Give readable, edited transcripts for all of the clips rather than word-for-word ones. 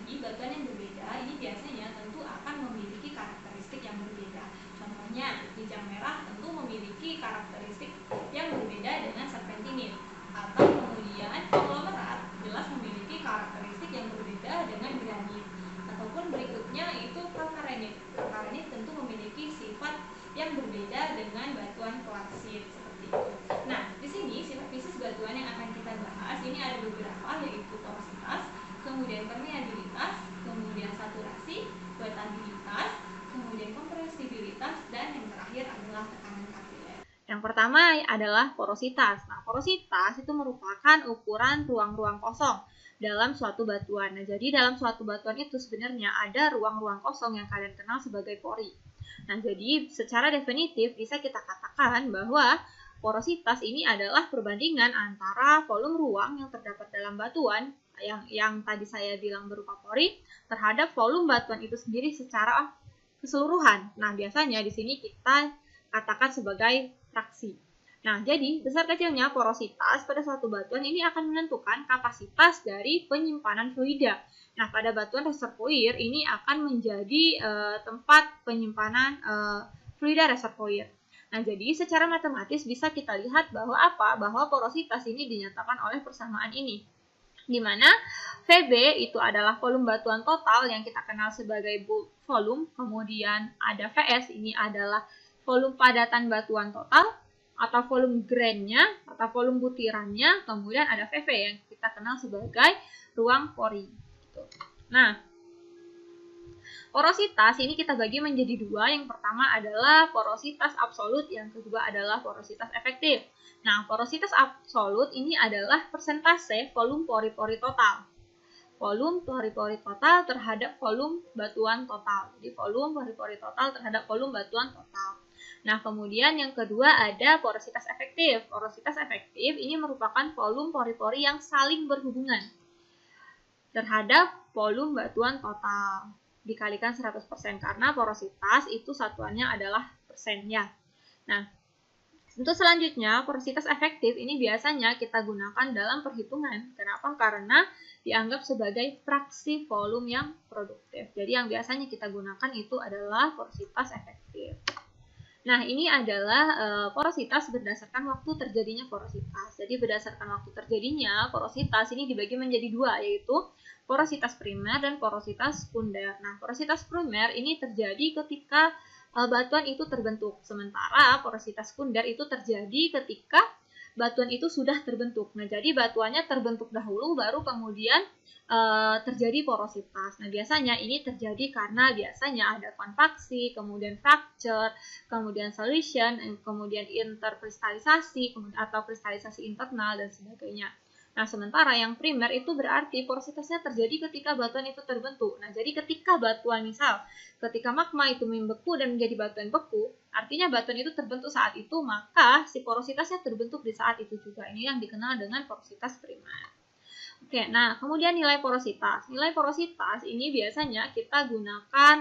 Jadi batuan yang berbeda ini biasanya tentu akan memiliki karakteristik yang berbeda. Contohnya, kijang merah tentu memiliki karakteristik yang berbeda dengan serpentinit. Atau kemudian konglomerat jelas memiliki karakteristik yang berbeda dengan granit. Ataupun berikutnya itu kalkarenit. Kalkarenit tentu memiliki sifat yang berbeda dengan batuan kuarsit seperti itu. Nah, di sini sifat fisik batuan yang akan kita bahas ini ada beberapa, yaitu porositas, kemudian permeabilitas, kemudian saturasi, batabilitas, kemudian kompresibilitas, dan yang terakhir adalah tekanan kapiler. Yang pertama adalah porositas. Nah, porositas itu merupakan ukuran ruang-ruang kosong dalam suatu batuan. Nah, jadi dalam suatu batuan itu sebenarnya ada ruang-ruang kosong yang kalian kenal sebagai pori. Nah, jadi secara definitif bisa kita katakan bahwa porositas ini adalah perbandingan antara volume ruang yang terdapat dalam batuan yang tadi saya bilang berupa pori terhadap volume batuan itu sendiri secara keseluruhan. Nah, biasanya di sini kita katakan sebagai fraksi. Nah, jadi besar kecilnya porositas pada suatu batuan ini akan menentukan kapasitas dari penyimpanan fluida. Nah, pada batuan reservoir ini akan menjadi tempat penyimpanan fluida reservoir. Nah, jadi secara matematis bisa kita lihat bahwa bahwa porositas ini dinyatakan oleh persamaan ini, di mana VB itu adalah volume batuan total yang kita kenal sebagai bulk volume, kemudian ada VS ini adalah volume padatan batuan total atau volume grainnya atau volume butirannya, kemudian ada VV yang kita kenal sebagai ruang pori. Nah, porositas ini kita bagi menjadi dua. Yang pertama adalah porositas absolut, yang kedua adalah porositas efektif. Nah, porositas absolut ini adalah persentase volume pori-pori total. Volume pori-pori total terhadap volume batuan total. Jadi volume pori-pori total terhadap volume batuan total. Nah, kemudian yang kedua ada porositas efektif. Porositas efektif ini merupakan volume pori-pori yang saling berhubungan terhadap volume batuan total dikalikan 100%, karena porositas itu satuannya adalah persennya. Nah, untuk selanjutnya, porositas efektif ini biasanya kita gunakan dalam perhitungan. Kenapa? Karena dianggap sebagai fraksi volume yang produktif. Jadi yang biasanya kita gunakan itu adalah porositas efektif. Nah, ini adalah porositas berdasarkan waktu terjadinya porositas. Jadi berdasarkan waktu terjadinya porositas ini dibagi menjadi dua, yaitu porositas primer dan porositas sekunder. Nah, porositas primer ini terjadi ketika batuan itu terbentuk, sementara porositas sekunder itu terjadi ketika batuan itu sudah terbentuk. Nah, jadi batuannya terbentuk dahulu, baru kemudian terjadi porositas. Nah, biasanya ini terjadi karena biasanya ada konvaksi, kemudian fracture, kemudian solution, kemudian interkristalisasi, atau kristalisasi internal, dan sebagainya. Nah, sementara yang primer itu berarti porositasnya terjadi ketika batuan itu terbentuk. Nah, jadi ketika batuan ketika magma itu membeku dan menjadi batuan beku, artinya batuan itu terbentuk saat itu, maka si porositasnya terbentuk di saat itu juga. Ini yang dikenal dengan porositas primer. Oke, nah kemudian nilai porositas. Nilai porositas ini biasanya kita gunakan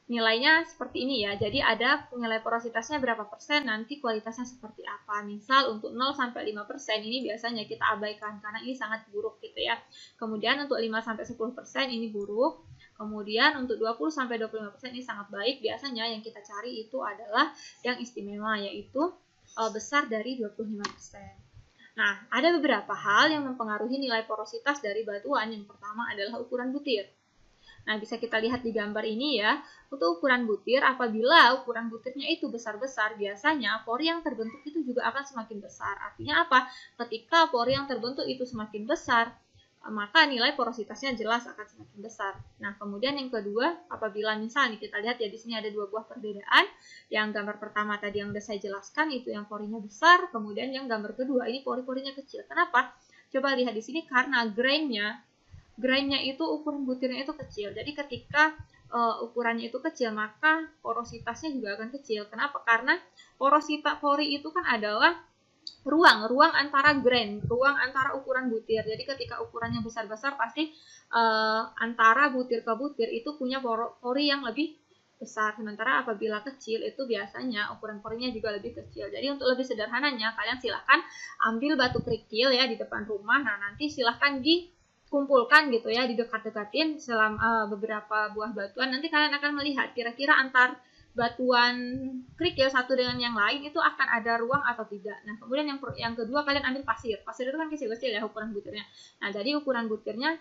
nilainya seperti ini ya. Jadi ada nilai porositasnya berapa persen, nanti kualitasnya seperti apa. Misal untuk 0-5% ini biasanya kita abaikan karena ini sangat buruk gitu ya. Kemudian untuk 5-10% ini buruk. Kemudian untuk 20-25% ini sangat baik. Biasanya yang kita cari itu adalah yang istimewa, yaitu besar dari 25%. Nah, ada beberapa hal yang mempengaruhi nilai porositas dari batuan. Yang pertama adalah ukuran butir. Nah, bisa kita lihat di gambar ini ya. Untuk ukuran butir, apabila ukuran butirnya itu besar-besar, biasanya pori yang terbentuk itu juga akan semakin besar. Artinya apa? Ketika pori yang terbentuk itu semakin besar, maka nilai porositasnya jelas akan semakin besar. Nah, kemudian yang kedua, apabila misalnya kita lihat ya di sini ada dua buah perbedaan. Yang gambar pertama tadi yang sudah saya jelaskan itu yang porinya besar, kemudian yang gambar kedua ini pori-porinya kecil. Kenapa? Coba lihat di sini karena grainnya itu ukuran butirnya itu kecil. Jadi ketika ukurannya itu kecil, maka porositasnya juga akan kecil. Kenapa? Karena porositas pori itu kan adalah ruang antara grain, ruang antara ukuran butir. Jadi ketika ukurannya besar-besar pasti antara butir ke butir itu punya pori yang lebih besar. Sementara apabila kecil itu biasanya ukuran porinya juga lebih kecil. Jadi untuk lebih sederhananya kalian silahkan ambil batu kerikil ya di depan rumah. Nah, nanti silahkan kumpulkan gitu ya, didekat-dekatin selama beberapa buah batuan, nanti kalian akan melihat kira-kira antar batuan kerikil satu dengan yang lain itu akan ada ruang atau tidak. Nah, kemudian yang kedua kalian ambil pasir. Pasir itu kan kecil-kecil ya ukuran butirnya. Nah, jadi ukuran butirnya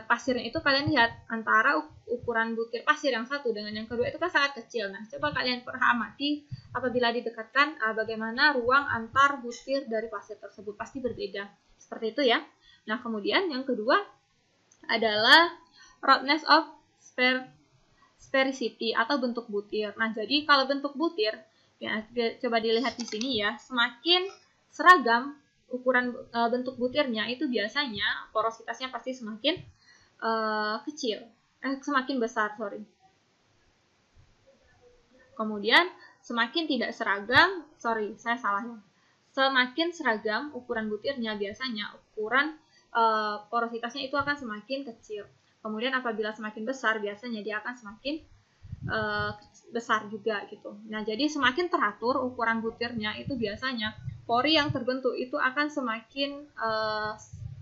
pasirnya itu kalian lihat antara ukuran butir pasir yang satu dengan yang kedua itu kan sangat kecil. Nah, coba kalian amati apabila didekatkan bagaimana ruang antar butir dari pasir tersebut, pasti berbeda. Seperti itu ya. Nah, kemudian yang kedua adalah roughness of sphericity atau bentuk butir. Nah, jadi kalau bentuk butir, ya, coba dilihat di sini ya, semakin seragam ukuran bentuk butirnya itu biasanya porositasnya pasti semakin semakin besar, Kemudian semakin tidak seragam, semakin seragam ukuran butirnya biasanya ukuran porositasnya itu akan semakin kecil. Kemudian apabila semakin besar biasanya dia akan semakin besar juga gitu. Nah, jadi semakin teratur ukuran butirnya itu biasanya pori yang terbentuk itu akan semakin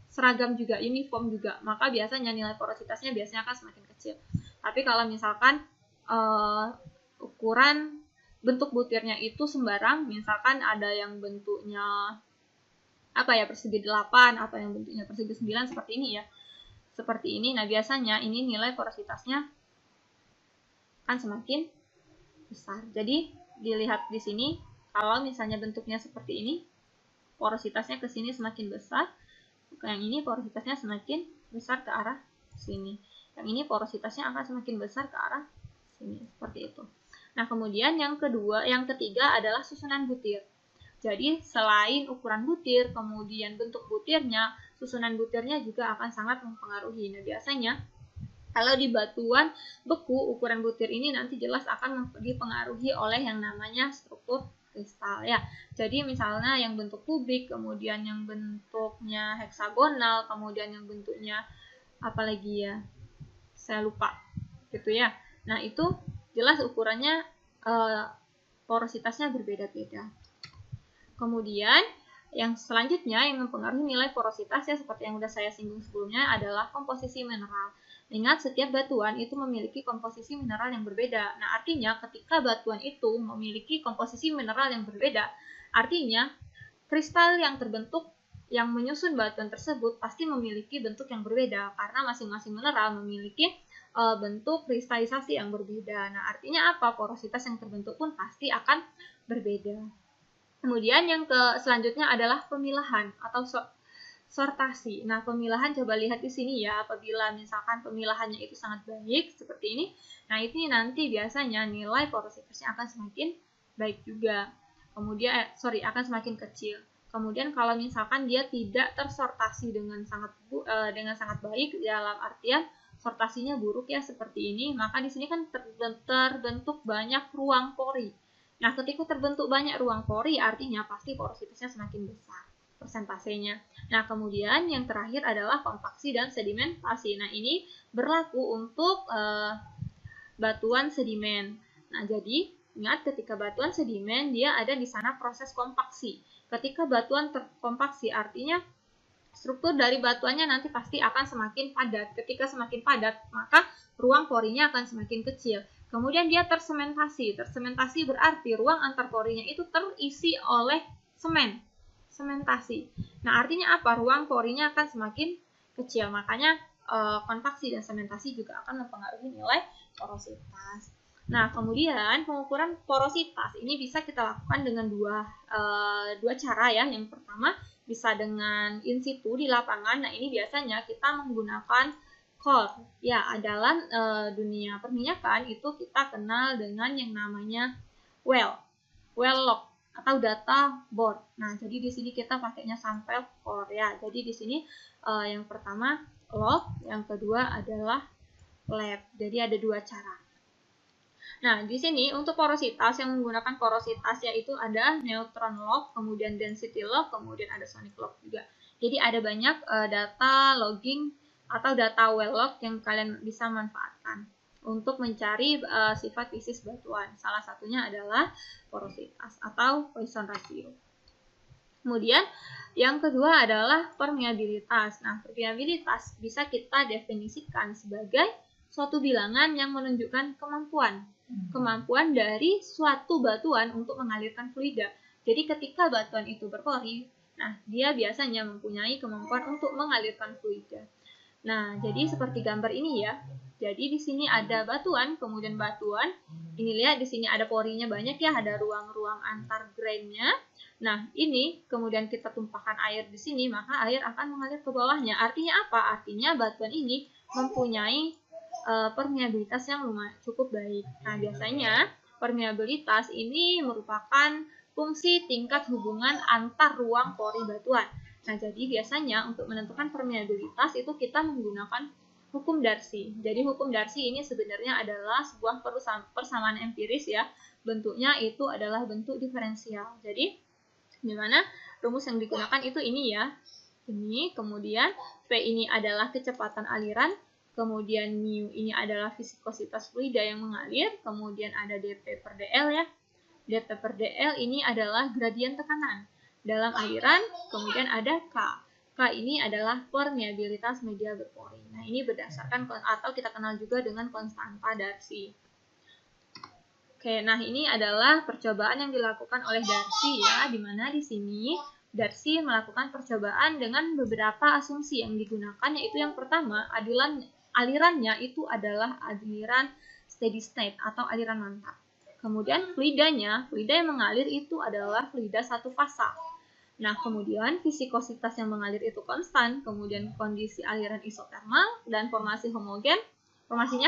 seragam juga, uniform juga. Maka biasanya nilai porositasnya biasanya akan semakin kecil. Tapi kalau misalkan ukuran bentuk butirnya itu sembarang, misalkan ada yang bentuknya persegi 8 atau yang bentuknya persegi 9 seperti ini ya. Seperti ini. Nah, biasanya ini nilai porositasnya akan semakin besar. Jadi, dilihat di sini kalau misalnya bentuknya seperti ini, porositasnya ke sini semakin besar. Yang ini porositasnya semakin besar ke arah sini. Yang ini porositasnya akan semakin besar ke arah sini, seperti itu. Nah, kemudian yang ketiga adalah susunan butir. Jadi, selain ukuran butir, kemudian bentuk butirnya, susunan butirnya juga akan sangat mempengaruhi. Nah, biasanya kalau di batuan beku, ukuran butir ini nanti jelas akan dipengaruhi oleh yang namanya struktur kristal ya. Jadi misalnya yang bentuk kubik, kemudian yang bentuknya heksagonal, kemudian yang bentuknya apalagi ya, saya lupa gitu ya. Nah, itu jelas ukurannya porositasnya berbeda-beda. Kemudian yang selanjutnya yang mempengaruhi nilai porositas ya, seperti yang sudah saya singgung sebelumnya, adalah komposisi mineral. Ingat, setiap batuan itu memiliki komposisi mineral yang berbeda. Nah, artinya ketika batuan itu memiliki komposisi mineral yang berbeda, artinya kristal yang terbentuk yang menyusun batuan tersebut pasti memiliki bentuk yang berbeda karena masing-masing mineral memiliki bentuk kristalisasi yang berbeda. Nah, artinya apa? Porositas yang terbentuk pun pasti akan berbeda. Kemudian yang selanjutnya adalah pemilahan atau sortasi. Nah, pemilahan coba lihat di sini ya, apabila misalkan pemilahannya itu sangat baik seperti ini, nah ini nanti biasanya nilai porositasnya akan semakin baik juga. Kemudian akan semakin kecil. Kemudian kalau misalkan dia tidak tersortasi dengan sangat baik, dalam artian sortasinya buruk ya seperti ini, maka di sini kan terbentuk banyak ruang pori. Nah, ketika terbentuk banyak ruang pori, artinya pasti porositasnya semakin besar persentasenya. Nah, kemudian yang terakhir adalah kompaksi dan sedimentasi. Nah, ini berlaku untuk batuan sedimen. Nah, jadi ingat ketika batuan sedimen dia ada di sana proses kompaksi. Ketika batuan terkompaksi artinya struktur dari batuannya nanti pasti akan semakin padat. Ketika semakin padat, maka ruang porinya akan semakin kecil. Kemudian dia tersementasi. Tersementasi berarti ruang antar porinya itu terisi oleh semen. Sementasi. Nah, artinya apa? Ruang porinya akan semakin kecil. Makanya konvaksi dan sementasi juga akan mempengaruhi nilai porositas. Nah, kemudian pengukuran porositas ini bisa kita lakukan dengan dua cara ya. Yang pertama bisa dengan in situ di lapangan. Nah, ini biasanya kita menggunakan core. Ya, dalam dunia perminyakan itu kita kenal dengan yang namanya well log atau data board. Nah, jadi di sini kita pakainya sampel core ya. Jadi di sini yang pertama log, yang kedua adalah lab. Jadi ada dua cara. Nah, di sini untuk porositas yang menggunakan porositas yaitu ada neutron log, kemudian density log, kemudian ada sonic log juga. Jadi ada banyak data logging atau data well log yang kalian bisa manfaatkan untuk mencari sifat fisis batuan. Salah satunya adalah porositas atau Poisson ratio. Kemudian yang kedua adalah permeabilitas. Nah, permeabilitas bisa kita definisikan sebagai suatu bilangan yang menunjukkan kemampuan dari suatu batuan untuk mengalirkan fluida. Jadi ketika batuan itu berpori, nah dia biasanya mempunyai kemampuan untuk mengalirkan fluida. Nah, jadi seperti gambar ini ya. Jadi di sini ada batuan, kemudian batuan. Ini lihat di sini ada porinya banyak ya, ada ruang-ruang antar grainnya. Nah, ini kemudian kita tumpahkan air di sini, maka air akan mengalir ke bawahnya. Artinya apa? Artinya batuan ini mempunyai permeabilitas yang lumayan cukup baik. Nah, biasanya permeabilitas ini merupakan fungsi tingkat hubungan antar ruang pori batuan. Nah, jadi biasanya untuk menentukan permeabilitas itu kita menggunakan hukum Darcy. Jadi hukum Darcy ini sebenarnya adalah sebuah persamaan empiris ya. Bentuknya itu adalah bentuk diferensial. Jadi di mana rumus yang digunakan itu ini ya. Ini, kemudian V ini adalah kecepatan aliran, kemudian mu ini adalah viskositas fluida yang mengalir, kemudian ada dP per dl ya. dP per dl ini adalah gradien tekanan dalam aliran, kemudian ada K. K ini adalah permeabilitas media berpori. Nah, ini berdasarkan atau kita kenal juga dengan konstanta Darcy. Oke, nah ini adalah percobaan yang dilakukan oleh Darcy ya, di mana di sini Darcy melakukan percobaan dengan beberapa asumsi yang digunakan, yaitu yang pertama, alirannya itu adalah aliran steady state atau aliran mantap. Kemudian fluida yang mengalir itu adalah fluida satu fasa. Nah, kemudian viskositas yang mengalir itu konstan, kemudian kondisi aliran isotermal dan formasinya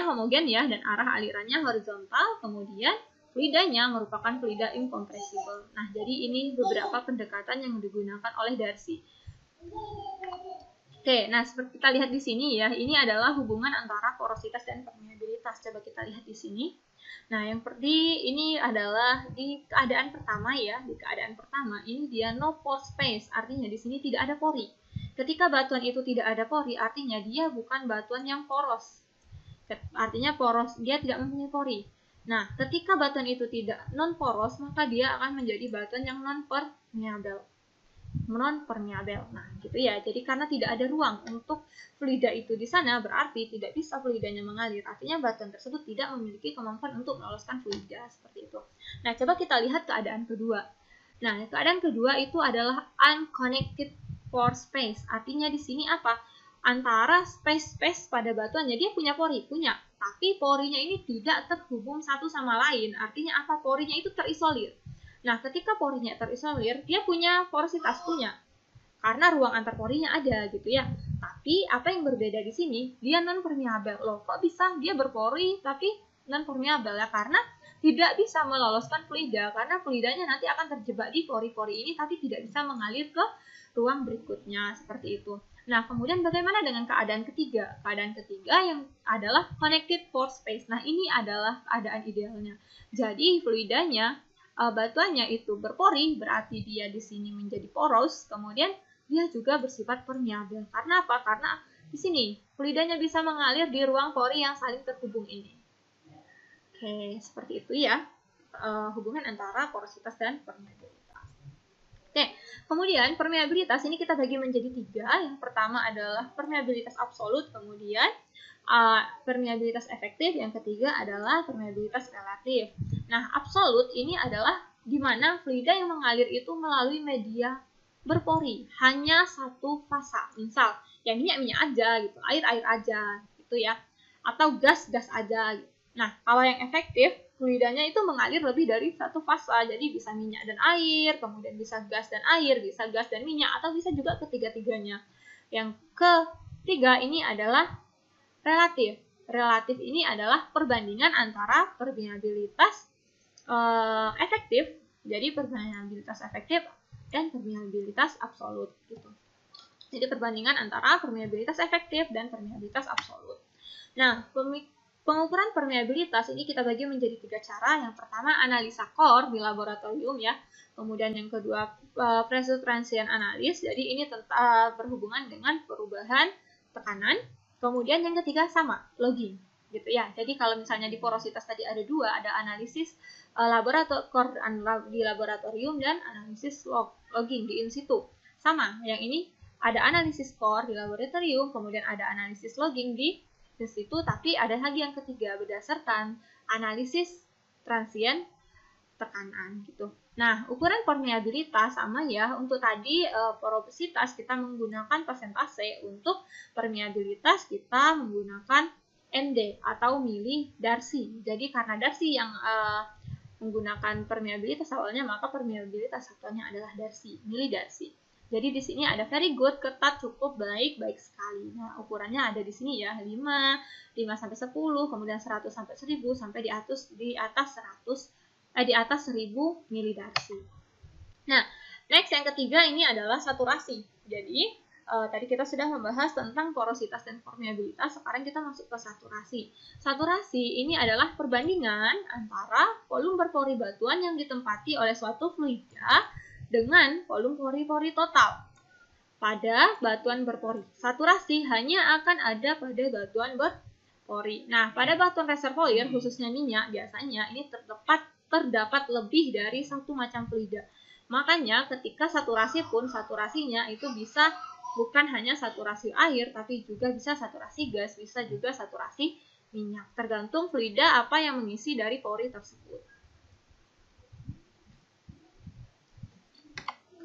homogen ya, dan arah alirannya horizontal, kemudian fluidanya merupakan fluida incompressible. Nah, jadi ini beberapa pendekatan yang digunakan oleh Darcy. Oke, nah seperti kita lihat di sini ya, ini adalah hubungan antara porositas dan permeabilitas. Coba kita lihat di sini. Nah, yang seperti ini adalah di keadaan pertama ya. Di keadaan pertama ini dia no pore space, artinya di sini tidak ada pori. Ketika batuan itu tidak ada pori, artinya dia bukan batuan yang poros. Artinya poros, dia tidak mempunyai pori. Nah, ketika batuan itu tidak non poros, maka dia akan menjadi batuan yang non permeable. Nah, gitu ya. Jadi karena tidak ada ruang untuk fluida itu di sana, berarti tidak bisa fluidanya mengalir. Artinya batuan tersebut tidak memiliki kemampuan untuk meloloskan fluida seperti itu. Nah, coba kita lihat keadaan kedua. Nah, keadaan kedua itu adalah unconnected pore space. Artinya di sini apa? Antara space pada batuannya dia punya pori, tapi porinya ini tidak terhubung satu sama lain. Artinya apa? Porinya itu terisolir. Nah, ketika porinya terisolir, dia punya porositas, karena ruang antar porinya ada gitu ya. Tapi apa yang berbeda di sini? Dia non permeable. Loh, kok bisa dia berpori tapi non permeable ya? Karena tidak bisa meloloskan fluida, karena fluidanya nanti akan terjebak di pori-pori ini tapi tidak bisa mengalir ke ruang berikutnya seperti itu. Nah, kemudian bagaimana dengan keadaan ketiga? Keadaan ketiga yang adalah connected pore space. Nah, ini adalah keadaan idealnya. Jadi fluidanya batuannya itu berpori, berarti dia di sini menjadi poros, kemudian dia juga bersifat permeable. Karena apa? Karena di sini fluidanya bisa mengalir di ruang pori yang saling terhubung ini. Oke, seperti itu ya hubungan antara porositas dan permeabilitas. Oke, kemudian permeabilitas ini kita bagi menjadi 3. Yang pertama adalah permeabilitas absolut, kemudian permeabilitas efektif, yang ketiga adalah permeabilitas relatif. Nah, absolut ini adalah di mana fluida yang mengalir itu melalui media berpori, hanya satu fasa. Misal, yang minyak aja gitu, air aja gitu ya, atau gas aja gitu. Nah, kalau yang efektif, fluidanya itu mengalir lebih dari satu fasa, jadi bisa minyak dan air, kemudian bisa gas dan air, bisa gas dan minyak, atau bisa juga ketiga-tiganya. Yang ketiga ini adalah relatif. Relatif ini adalah perbandingan antara permeabilitas efektif, jadi permeabilitas efektif dan permeabilitas absolut gitu. Jadi perbandingan antara permeabilitas efektif dan permeabilitas absolut. Nah, pengukuran permeabilitas ini kita bagi menjadi 3 cara. Yang pertama analisa core di laboratorium ya. Kemudian yang kedua pressure transient analysis. Jadi ini berhubungan dengan perubahan tekanan. Kemudian yang ketiga sama, logging. gitu ya. Jadi kalau misalnya di porositas tadi ada dua, ada analisis di laboratorium dan analisis logging di in situ. Sama, yang ini ada analisis core di laboratorium, kemudian ada analisis logging di in situ, tapi ada lagi yang ketiga berdasarkan analisis transient tekanan gitu. Nah, ukuran permeabilitas sama ya. Untuk tadi porositas kita menggunakan persentase, untuk permeabilitas kita menggunakan MD atau mili Darcy. Jadi karena Darcy yang menggunakan permeabilitas awalnya, maka permeabilitas satuannya adalah Darcy, mili Darcy. Jadi di sini ada very good, ketat, cukup, baik, baik sekali. Nah, ukurannya ada di sini ya, 5 sampai 10, kemudian 100 sampai 1000 sampai di atas 1000 milidarcy. Nah, next yang ketiga ini adalah saturasi. Jadi, tadi kita sudah membahas tentang porositas dan permeabilitas, sekarang kita masuk ke saturasi. Saturasi ini adalah perbandingan antara volume berpori batuan yang ditempati oleh suatu fluida dengan volume pori-pori total pada batuan berpori. Saturasi hanya akan ada pada batuan berpori. Nah, pada batuan reservoir, khususnya minyak, biasanya ini terdapat lebih dari satu macam fluida. Makanya ketika saturasi pun, saturasinya itu bisa bukan hanya saturasi air, tapi juga bisa saturasi gas, bisa juga saturasi minyak. Tergantung fluida apa yang mengisi dari pori tersebut.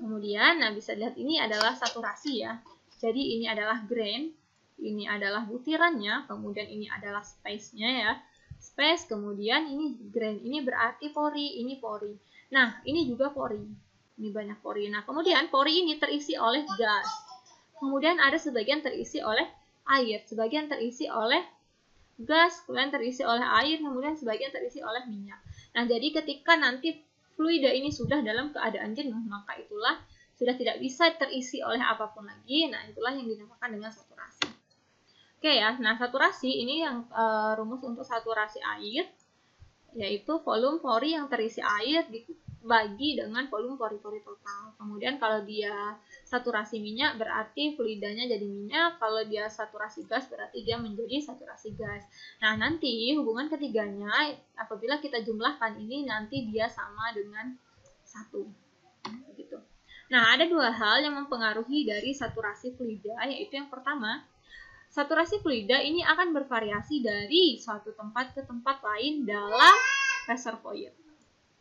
Kemudian, nah bisa dilihat ini adalah saturasi ya. Jadi ini adalah grain, ini adalah butirannya, kemudian ini adalah space-nya ya. Space, kemudian ini grain, ini berarti pori, ini pori. Nah, ini juga pori. Ini banyak pori. Nah, kemudian pori ini terisi oleh gas. Kemudian ada sebagian terisi oleh air, sebagian terisi oleh gas, kemudian terisi oleh air, kemudian sebagian terisi oleh minyak. Nah, jadi ketika nanti fluida ini sudah dalam keadaan jenuh, maka itulah sudah tidak bisa terisi oleh apapun lagi. Nah, itulah yang dinamakan dengan saturasi. Oke ya, nah saturasi ini yang rumus untuk saturasi air, yaitu volume pori yang terisi air dibagi dengan volume pori-pori total. Kemudian kalau dia saturasi minyak berarti fluidanya jadi minyak, kalau dia saturasi gas berarti dia menjadi saturasi gas. Nah, nanti hubungan ketiganya apabila kita jumlahkan ini nanti dia sama dengan 1. Gitu. Nah, ada dua hal yang mempengaruhi dari saturasi fluida, yaitu yang pertama, saturasi fluida ini akan bervariasi dari suatu tempat ke tempat lain dalam reservoir.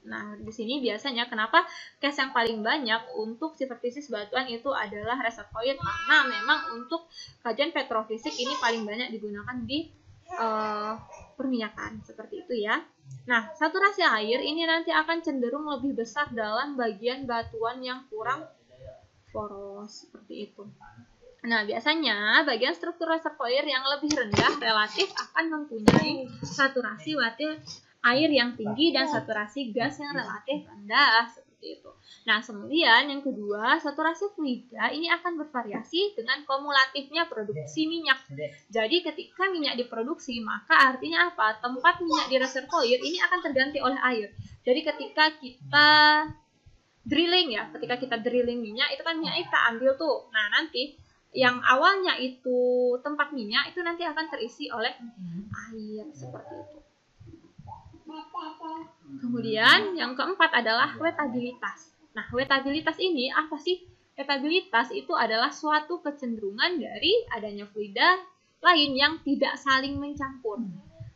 Nah, di sini biasanya kenapa case yang paling banyak untuk superfisis batuan itu adalah reservoir, karena memang untuk kajian petrofisik ini paling banyak digunakan di perminyakan, seperti itu ya. Nah, saturasi air ini nanti akan cenderung lebih besar dalam bagian batuan yang kurang poros, seperti itu. Nah, biasanya bagian struktur reservoir yang lebih rendah relatif akan mempunyai saturasi watt air yang tinggi dan saturasi gas yang relatif rendah, seperti itu. Nah, kemudian yang kedua, saturasi fluida ini akan bervariasi dengan kumulatifnya produksi minyak. Jadi, ketika minyak diproduksi, maka artinya apa? Tempat minyak di reservoir ini akan terganti oleh air. Jadi, ketika kita drilling minyak, itu kan minyak kita ambil tuh. Nah, nanti yang awalnya itu tempat minyak itu nanti akan terisi oleh air, seperti itu. Kemudian yang keempat adalah wettabilitas. Nah, wettabilitas ini apa sih? Wettabilitas itu adalah suatu kecenderungan dari adanya fluida lain yang tidak saling mencampur.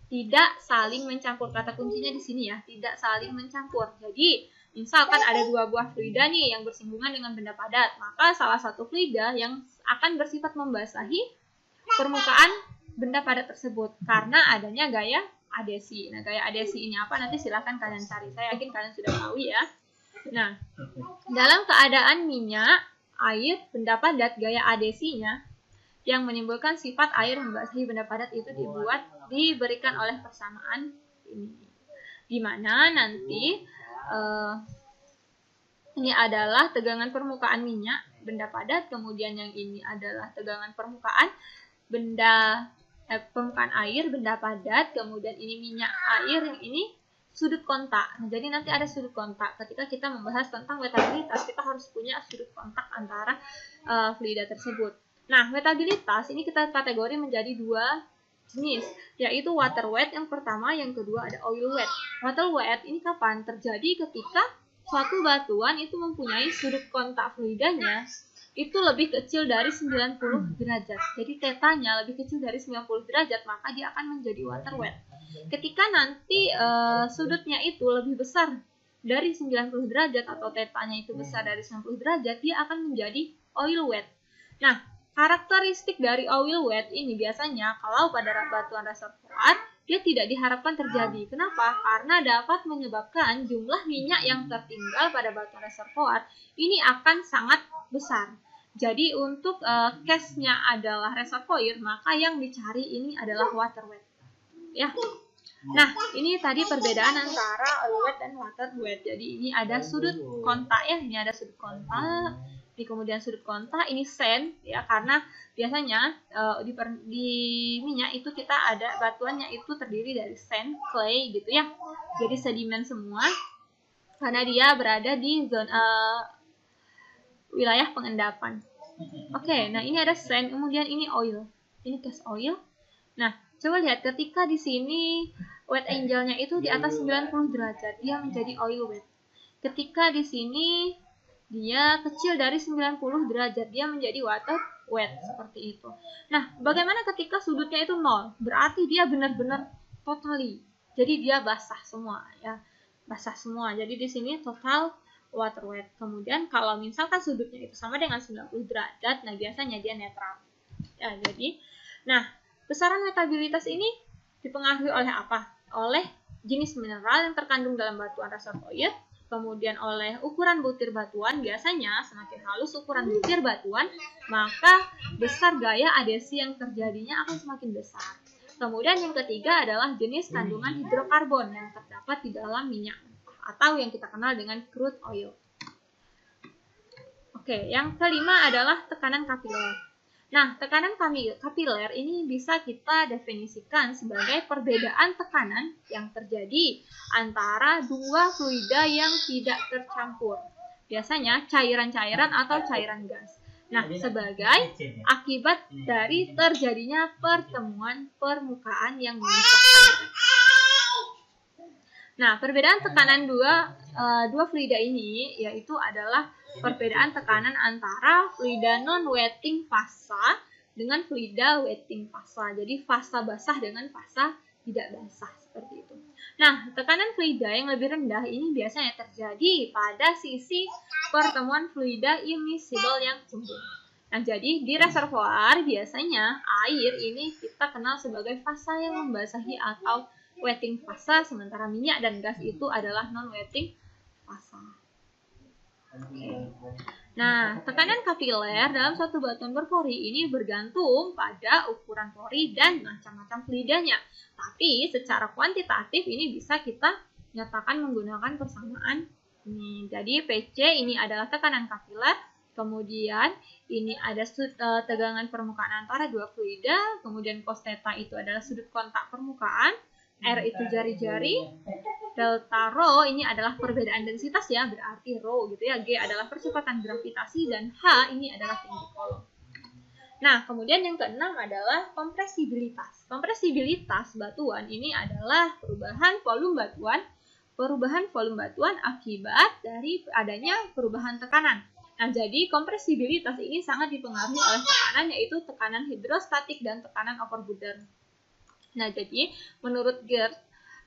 Tidak saling mencampur, kata kuncinya di sini ya, tidak saling mencampur. Jadi, misalkan ada dua buah fluida nih yang bersinggungan dengan benda padat, maka salah satu fluida yang akan bersifat membasahi permukaan benda padat tersebut karena adanya gaya adesi. Nah, gaya adesi ini apa? Nanti silahkan kalian cari. Saya yakin kalian sudah tahu ya. Nah, dalam keadaan minyak, air, benda padat, gaya adesinya yang menimbulkan sifat air membasahi benda padat itu diberikan oleh persamaan ini. Di mana nanti ini adalah tegangan permukaan minyak benda padat, kemudian yang ini adalah tegangan permukaan permukaan air benda padat, kemudian ini minyak air, yang ini sudut kontak. Nah, jadi nanti ada sudut kontak. Ketika kita membahas tentang wettabilitas, kita harus punya sudut kontak antara fluida tersebut. Nah, wettabilitas ini kita kategori menjadi dua jenis, yaitu water wet yang pertama, yang kedua ada oil wet. Water wet ini kapan? Terjadi ketika suatu batuan itu mempunyai sudut kontak fluidanya itu lebih kecil dari 90 derajat. Jadi tetanya lebih kecil dari 90 derajat, maka dia akan menjadi water wet. Ketika nanti sudutnya itu lebih besar dari 90 derajat atau tetanya itu besar dari 90 derajat, dia akan menjadi oil wet. Nah, karakteristik dari oil wet ini biasanya kalau pada batuan reservoir dia tidak diharapkan terjadi. Kenapa? Karena dapat menyebabkan jumlah minyak yang tertinggal pada batuan reservoir ini akan sangat besar. Jadi untuk case-nya adalah reservoir, maka yang dicari ini adalah water wet. Ya. Nah, ini tadi perbedaan antara oil wet dan water wet. Jadi ini ada sudut kontak ya, ini ada sudut kontak. Di kemudian sudut kontak ini sand ya, karena biasanya di minyak itu kita ada batuannya itu terdiri dari sand, clay gitu ya. Jadi sedimen semua karena dia berada di zona wilayah pengendapan. Oke, nah ini ada sand, kemudian ini oil. Ini gas oil. Nah, coba lihat ketika di sini wet angle-nya itu di atas 90 derajat, dia menjadi oil wet. Ketika di sini dia kecil dari 90 derajat, dia menjadi water wet seperti itu. Nah, bagaimana ketika sudutnya itu 0? Berarti dia benar-benar totally. Jadi dia basah semua ya. Basah semua. Jadi di sini total water wet. Kemudian kalau misalkan sudutnya itu sama dengan 90 derajat, nah biasanya dia netral. Ya, jadi besaran wetabilitas ini dipengaruhi oleh apa? Oleh jenis mineral yang terkandung dalam batuan reservoir, kemudian oleh ukuran butir batuan. Biasanya semakin halus ukuran butir batuan, maka besar gaya adhesi yang terjadinya akan semakin besar. Kemudian yang ketiga adalah jenis kandungan hidrokarbon yang terdapat di dalam minyak atau yang kita kenal dengan crude oil. Oke, yang kelima adalah tekanan kapiler. Nah, tekanan kapiler ini bisa kita definisikan sebagai perbedaan tekanan yang terjadi antara dua fluida yang tidak tercampur. Biasanya cairan-cairan atau cairan gas. Nah, sebagai akibat dari terjadinya pertemuan permukaan yang memisahkan. Nah, perbedaan tekanan dua fluida ini yaitu adalah perbedaan tekanan antara fluida non-wetting fasa dengan fluida wetting fasa. Jadi fasa basah dengan fasa tidak basah seperti itu. Nah, tekanan fluida yang lebih rendah ini biasanya terjadi pada sisi pertemuan fluida immiscible yang cembung. Nah, jadi di reservoir biasanya air ini kita kenal sebagai fasa yang membasahi atau wetting fasa, sementara minyak dan gas itu adalah non-wetting fasa. Nah, tekanan kapiler dalam suatu batuan berpori ini bergantung pada ukuran pori dan macam-macam fluidanya. Tapi secara kuantitatif ini bisa kita nyatakan menggunakan persamaan ini. Jadi PC ini adalah tekanan kapiler, kemudian ini ada tegangan permukaan antara dua fluida, kemudian cos theta itu adalah sudut kontak permukaan, R itu jari-jari, delta rho ini adalah perbedaan densitas ya, berarti rho gitu ya, G adalah percepatan gravitasi, dan H ini adalah tinggi kolom. Nah, kemudian yang keenam adalah kompresibilitas. Kompresibilitas batuan ini adalah perubahan volume batuan akibat dari adanya perubahan tekanan. Nah, jadi kompresibilitas ini sangat dipengaruhi oleh tekanan, yaitu tekanan hidrostatik dan tekanan overburden. Nah, jadi menurut Geertz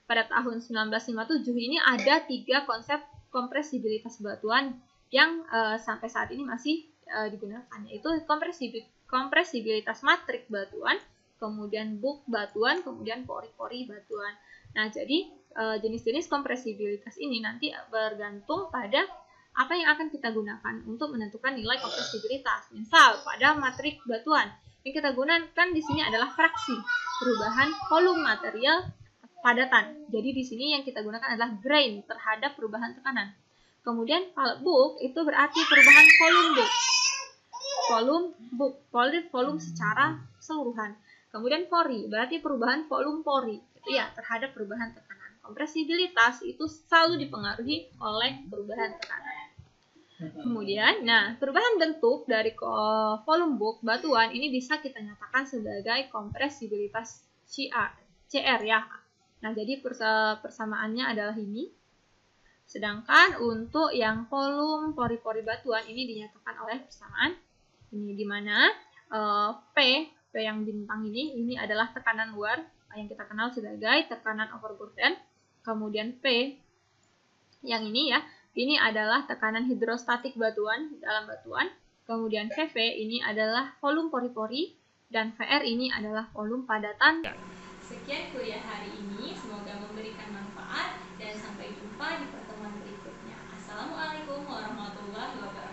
pada tahun 1957 ini ada 3 konsep kompresibilitas batuan yang sampai saat ini masih digunakan, yaitu kompresibilitas matrik batuan, kemudian bulk batuan, kemudian pori-pori batuan. Nah, jadi jenis-jenis kompresibilitas ini nanti bergantung pada apa yang akan kita gunakan untuk menentukan nilai kompresibilitas. Misal pada matrik batuan yang kita gunakan di sini adalah fraksi perubahan volume material padatan. Jadi di sini yang kita gunakan adalah grain terhadap perubahan tekanan. Kemudian kalau bulk itu berarti perubahan volume secara keseluruhan. Kemudian pori berarti perubahan volume pori gitu ya, terhadap perubahan tekanan. Kompresibilitas itu selalu dipengaruhi oleh perubahan tekanan. Kemudian, perubahan bentuk dari volume bulk batuan ini bisa kita nyatakan sebagai kompresibilitas CR ya. Nah, jadi persamaannya adalah ini. Sedangkan untuk yang volume pori-pori batuan ini dinyatakan oleh persamaan ini, di mana P yang bintang ini adalah tekanan luar yang kita kenal sebagai tekanan overburden. Kemudian P yang ini ya, ini adalah tekanan hidrostatik batuan dalam batuan. Kemudian VV ini adalah volume pori-pori dan VR ini adalah volume padatan. Sekian kuliah hari ini, semoga memberikan manfaat dan sampai jumpa di pertemuan berikutnya. Assalamualaikum warahmatullahi wabarakatuh.